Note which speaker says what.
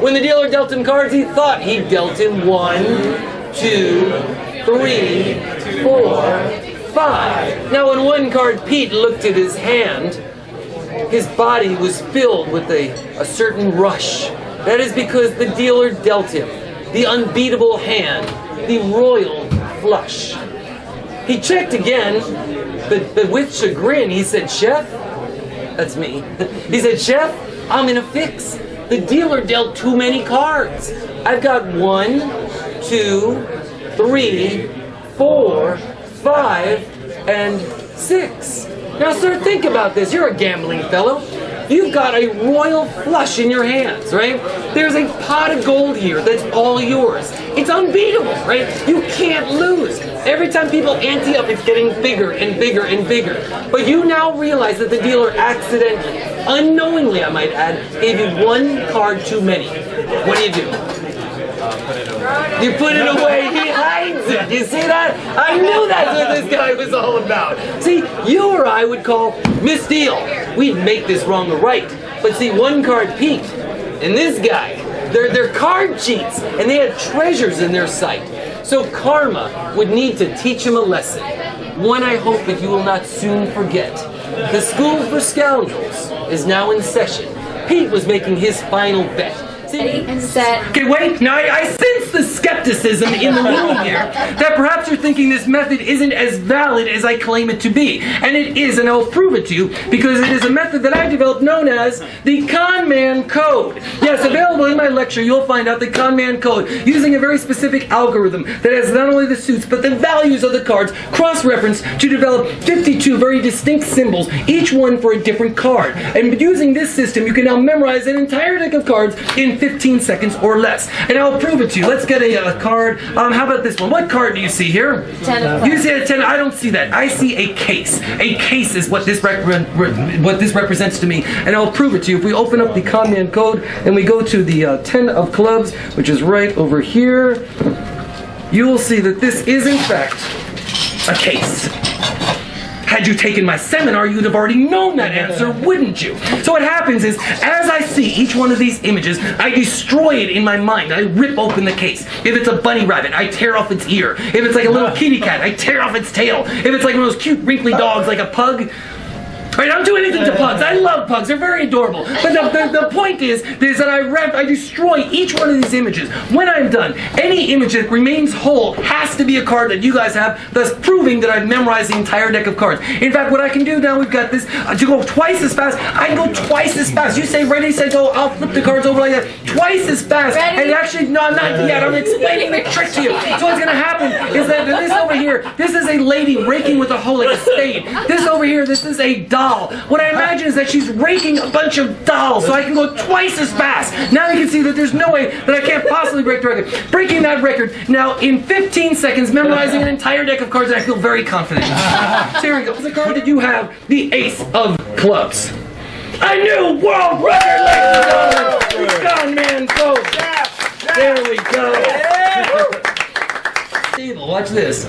Speaker 1: When the dealer dealt him cards, he thought he dealt him 1, 2, 3, 4, 5. Now when one card Pete looked at his hand, his body was filled with a certain rush. That is because the dealer dealt him the unbeatable hand, the royal flush. He checked again, but with chagrin, he said, "Chef," that's me, he said, "Chef, I'm in a fix. The dealer dealt too many cards. I've got 1, 2, 3, 4, 5, and 6. Now, sir, think about this. You're a gambling fellow. You've got a royal flush in your hands, right? There's a pot of gold here that's all yours. It's unbeatable, right? You can't lose. Every time people ante up, it's getting bigger and bigger and bigger. But you now realize that the dealer accidentally, unknowingly I might add, gave you 1 card too many. What do? You put it away. He hides it. You see that? I knew that's what this guy was all about. See, you or I would call misdeal. We'd make this wrong or right. But see, one card Pete and this guy, they're card cheats, and they had treasures in their sight. So karma would need to teach him a lesson. One I hope that you will not soon forget. The School for Scoundrels is now in session. Pete was making his final bet.
Speaker 2: And set.
Speaker 1: Okay, wait. Now, I sense the skepticism in the room here that perhaps you're thinking this method isn't as valid as I claim it to be. And it is, and I'll prove it to you, because it is a method that I developed known as the Con Man Code. Yes, available in my lecture, you'll find out the Con Man Code, using a very specific algorithm that has not only the suits, but the values of the cards cross-referenced to develop 52 very distinct symbols, each one for a different card. And using this system, you can now memorize an entire deck of cards in 15 seconds or less. And I'll prove it to you. Let's get a card. How about this one? What card do you see here?
Speaker 2: 10 of
Speaker 1: You see a 10. I don't see that. I see a case. A case is what this represents to me. And I'll prove it to you. If we open up the Con Man Code and we go to the 10 of clubs, which is right over here, you will see that this is in fact a case. Had you taken my seminar, you'd have already known that answer, wouldn't you? So what happens is, as I see each one of these images, I destroy it in my mind. I rip open the case. If it's a bunny rabbit, I tear off its ear. If it's like a little kitty cat, I tear off its tail. If it's like one of those cute wrinkly dogs like a pug, I don't do anything to pugs. I love pugs. They're very adorable. But the point is that I destroy each one of these images. When I'm done, any image that remains whole has to be a card that you guys have, thus proving that I've memorized the entire deck of cards. In fact, what I can do now, we've got this, to go twice as fast, I can go twice as fast. You say ready, say go, I'll flip the cards over like that. Twice as fast.
Speaker 2: Ready?
Speaker 1: And actually, no, not yet. I'm explaining the trick to you. So what's going to happen is that this over here, this is a lady raking with a hoe like a spade. This over here, this is a doll. What I imagine is that she's raking a bunch of dolls, so I can go twice as fast. Now you can see that there's no way that I can't possibly break the record. Breaking that record now in 15 seconds, memorizing an entire deck of cards, and I feel very confident. So here we go. The card that you have, the Ace of Clubs. A new world record, ladies and gentlemen. Con Man Code. There we go. Stable, watch this.